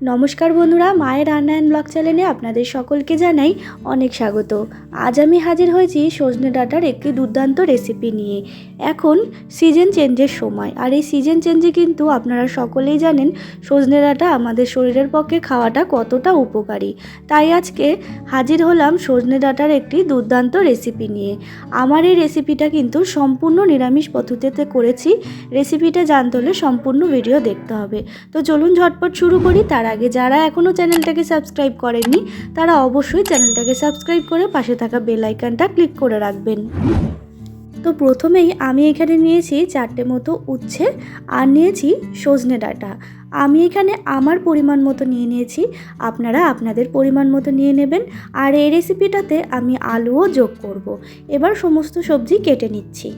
নমস্কার বন্ধুরা, মায়ের রান্নায়ন ব্লগ চ্যানেলে আপনাদের সকলকে জানাই অনেক স্বাগত। আজ আমি হাজির হয়েছি সজনে ডাঁটার একটি দুর্দান্ত রেসিপি নিয়ে। এখন সিজন চেঞ্জের সময়, আর এই সিজন চেঞ্জে কিন্তু আপনারা সকলেই জানেন সজনে ডাঁটা আমাদের শরীরের পক্ষে খাওয়াটা কতটা উপকারী। তাই আজকে হাজির হলাম সজনে ডাঁটার একটি দুর্দান্ত রেসিপি নিয়ে। আমার এই রেসিপিটা কিন্তু সম্পূর্ণ নিরামিষ পদ্ধতিতে করেছি। রেসিপিটা জানতে হলে সম্পূর্ণ ভিডিও দেখতে হবে। তো চলুন ঝটপট শুরু করি। তার আগে যারা এখনও চ্যানেলটাকে সাবস্ক্রাইব করেননি তারা অবশ্যই চ্যানেলটাকে সাবস্ক্রাইব করে পাশে থাকা বেল আইকনটা ক্লিক করে রাখবেন। তো প্রথমেই আমি এখানে নিয়েছি 4টে মতো উচ্ছে আর নিয়েছি সজনে ডাঁটা। আমি এখানে আমার পরিমাণ মতো নিয়ে নিয়েছি, আপনারা আপনাদের পরিমাণ মতো নিয়ে নেবেন। আর এই রেসিপিটাতে আমি আলুও যোগ করব। এবার সমস্ত সবজি কেটে নিচ্ছি।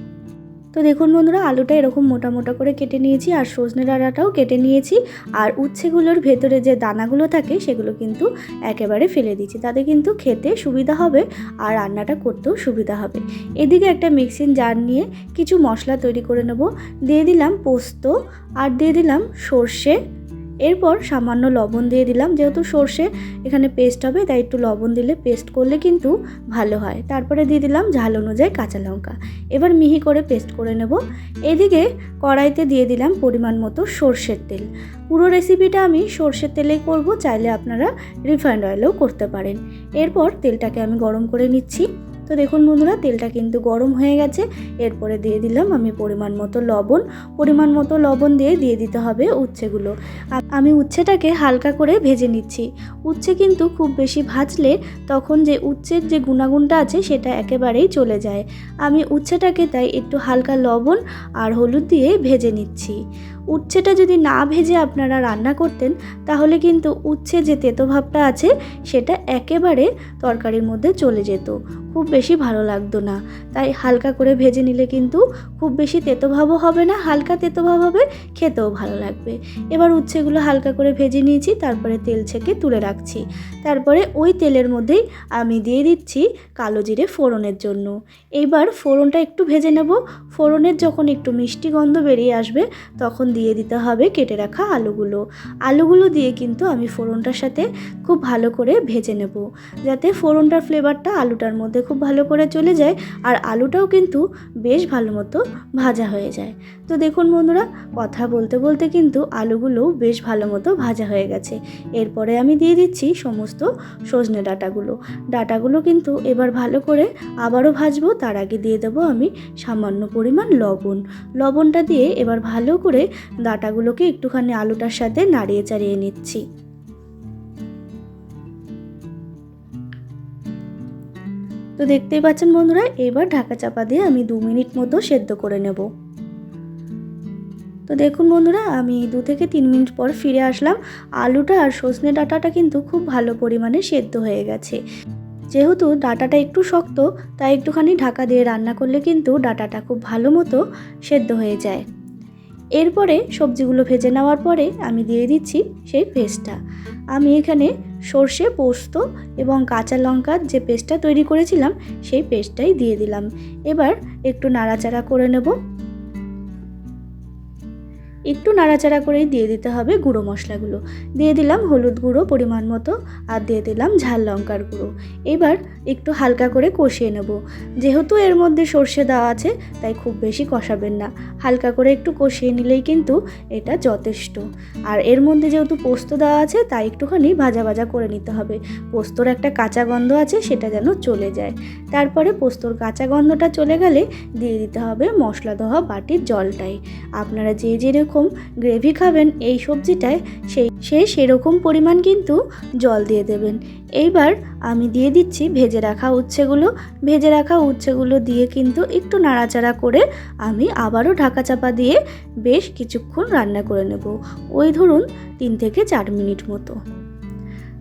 তো দেখুন বন্ধুরা, আলুটা এরকম মোটা মোটা করে কেটে নিয়েছি আর সজনে ডাঁটাটাও কেটে নিয়েছি। আর উচ্ছেগুলোর ভেতরে যে দানাগুলো থাকে সেগুলো কিন্তু একেবারে ফেলে দিচ্ছি, তাতে কিন্তু খেতে সুবিধা হবে আর রান্নাটা করতেও সুবিধা হবে। এদিকে একটা মিক্সিং জার নিয়ে কিছু মশলা তৈরি করে নেব। দিয়ে দিলাম পোস্ত আর দিয়ে দিলাম সর্ষে, এরপর সামান্য লবণ দিয়ে দিলাম। যেহেতু সর্ষে এখানে পেস্ট হবে তাই একটু লবণ দিলে পেস্ট করলে কিন্তু ভালো হয়। তারপরে দিয়ে দিলাম ঝাল অনুযায়ী কাঁচা লঙ্কা। এবার মিহি করে পেস্ট করে নেব। এদিকে কড়াইতে দিয়ে দিলাম পরিমাণ মতো সর্ষের তেল। পুরো রেসিপিটা আমি সর্ষের তেলেই করব, চাইলে আপনারা রিফাইন্ড অয়েলেও করতে পারেন। এরপর তেলটাকে আমি গরম করে নিচ্ছি। তো দেখুন বন্ধুরা, তেলটা কিন্তু গরম হয়ে গেছে। এরপরে দিয়ে দিলাম আমি পরিমাণ মতো লবণ দিয়ে দিতে হবে উচ্ছেগুলো। আমি উচ্ছেটাকে হালকা করে ভেজে নিচ্ছি। উচ্ছে কিন্তু খুব বেশি ভাজলে তখন যে উচ্ছের যে গুণাগুণটা আছে সেটা একেবারেই চলে যায়। আমি উচ্ছেটাকে তাই একটু হালকা লবণ আর হলুদ দিয়ে ভেজে নিচ্ছি। উচ্ছেটা যদি না ভেজে আপনারা রান্না করতেন তাহলে কিন্তু উচ্ছে যে তেতো ভাবটা আছে সেটা একেবারে তরকারির মধ্যে চলে যেত, খুব বেশি ভালো লাগতো না। তাই হালকা করে ভেজে নিলে কিন্তু খুব বেশি তেতো ভাবও হবে না, হালকা তেতো ভাব হবে, খেতেও ভালো লাগবে। এবার উচ্ছেগুলো হালকা করে ভেজে নিয়েছি, তারপরে তেল ছেঁকে তুলে রাখছি। তারপরে ওই তেলের মধ্যেই আমি দিয়ে দিচ্ছি কালো জিরে ফোড়নের জন্য। এইবার ফোড়নটা একটু ভেজে নেব। ফোড়নের যখন একটু মিষ্টি গন্ধ বেরিয়ে আসবে তখন দিয়ে দিতে হবে কেটে রাখা আলুগুলো দিয়ে কিন্তু আমি ফোড়নটার সাথে খুব ভালো করে ভেজে নেব, যাতে ফোড়নটার ফ্লেভারটা আলুটার মধ্যে খুব ভালো করে চলে যায় আর আলুটাও কিন্তু বেশ ভালো মতো ভাজা হয়ে যায়। তো দেখুন বন্ধুরা, কথা বলতে বলতে কিন্তু আলুগুলো বেশ ভালো মতো ভাজা হয়ে গেছে। এরপরে আমি দিয়ে দিচ্ছি সমস্ত সজনে ডাঁটাগুলো কিন্তু এবার ভালো করে আবারও ভাজবো। তার আগে দিয়ে দেবো আমি সামান্য পরিমাণ লবণটা দিয়ে এবার ভালো করে ডাঁটাগুলোকে একটুখানি আলুটার সাথে নাড়িয়ে চাড়িয়ে নিচ্ছি। তো দেখতেই পাচ্ছেন বন্ধুরা, এবার ঢাকা চাপা দিয়ে আমি 2 মিনিট মতো সেদ্ধ করে নেব। তো দেখুন বন্ধুরা, আমি 2 থেকে 3 মিনিট পর ফিরে আসলাম। আলুটা আর সজনে ডাঁটাটা কিন্তু খুব ভালো পরিমাণে সেদ্ধ হয়ে গেছে। যেহেতু ডাঁটাটা একটু শক্ত তাই একটুখানি ঢাকা দিয়ে রান্না করলে কিন্তু ডাঁটাটা খুব ভালো মতো সেদ্ধ হয়ে যায়। এরপরে সবজিগুলো ভেজে নেওয়ার পরে আমি দিয়ে দিচ্ছি সেই পেস্টটা। আমি এখানে সর্ষে, পোস্ত এবং কাঁচা লঙ্কার যে পেস্টটা তৈরি করেছিলাম সেই পেস্টটাই দিয়ে দিলাম। এবার একটু নাড়াচাড়া করে নেব। একটু নাড়াচাড়া করেই দিয়ে দিতে হবে গুঁড়ো মশলাগুলো। দিয়ে দিলাম হলুদ গুঁড়ো পরিমাণ মতো আর দিয়ে দিলাম ঝাল লঙ্কার গুঁড়ো। এবার একটু হালকা করে কষিয়ে নেব। যেহেতু এর মধ্যে সর্ষে দেওয়া আছে তাই খুব বেশি কষাবেন না, হালকা করে একটু কষিয়ে নিলেই কিন্তু এটা যথেষ্ট। আর এর মধ্যে যেহেতু পোস্ত দেওয়া আছে তাই একটুখানি ভাজা ভাজা করে নিতে হবে। পোস্তর একটা কাঁচা গন্ধ আছে, সেটা যেন চলে যায়। তারপরে পোস্তর কাঁচা গন্ধটা চলে গেলে দিয়ে দিতে হবে মশলা ধোয়া বাটির জলটাই। আপনারা যে যেরকম গ্রেভি খাবেন এই সবজিটায় সেরকম পরিমাণ কিন্তু জল দিয়ে দেবেন। এইবার আমি দিয়ে দিচ্ছি ভেজে রাখা উচ্ছেগুলো দিয়ে কিন্তু একটু নাড়াচাড়া করে আমি আবারও ঢাকা চাপা দিয়ে বেশ কিছুক্ষণ রান্না করে নেব, ওই ধরুন 3 থেকে 4 মিনিট মতো।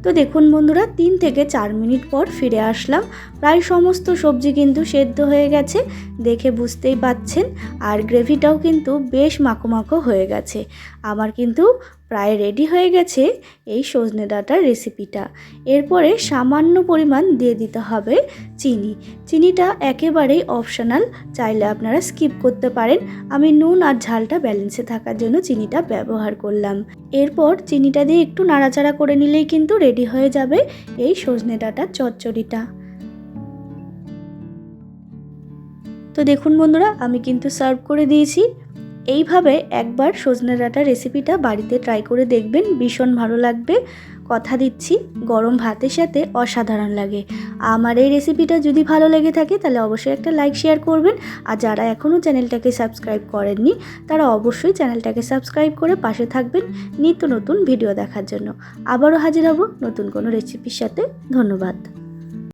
তো দেখুন বন্ধুরা, 3 থেকে 4 মিনিট পর ফিরে আসলাম। প্রায় সমস্ত সবজি কিন্তু সেদ্ধ হয়ে গেছে, দেখে বুঝতেই পাচ্ছেন। আর গ্রেভিটাও কিন্তু বেশ মাখো মাখো হয়ে গেছে। আমার কিন্তু প্রায় রেডি হয়ে গেছে এই সজনে ডাঁটার রেসিপিটা। এরপরে সামান্য পরিমাণ দিয়ে দিতে হবে চিনি। চিনিটা একেবারেই অপশনাল, চাইলে আপনারা স্কিপ করতে পারেন। আমি নুন আর ঝালটা ব্যালেন্সে থাকার জন্য চিনিটা ব্যবহার করলাম। এরপর চিনিটা দিয়ে একটু নাড়াচাড়া করে নিলেই কিন্তু রেডি হয়ে যাবে এই সজনে ডাঁটার চচ্চড়িটা। তো দেখুন বন্ধুরা, আমি কিন্তু সার্ভ করে দিয়েছি। এইভাবে একবার সজনে ডাঁটার রেসিপিটা বাড়িতে ট্রাই করে দেখবেন, ভীষণ ভালো লাগবে। কথা দিচ্ছি গরম ভাতের সাথে অসাধারণ লাগে। আমার এই রেসিপিটা যদি ভালো লেগে থাকে তাহলে অবশ্যই একটা লাইক শেয়ার করবেন। আর যারা এখনও চ্যানেলটাকে সাবস্ক্রাইব করেননি তারা অবশ্যই চ্যানেলটাকে সাবস্ক্রাইব করে পাশে থাকবেন নিত্য নতুন ভিডিও দেখার জন্য। আবারও হাজির হব নতুন কোনো রেসিপির সাথে। ধন্যবাদ।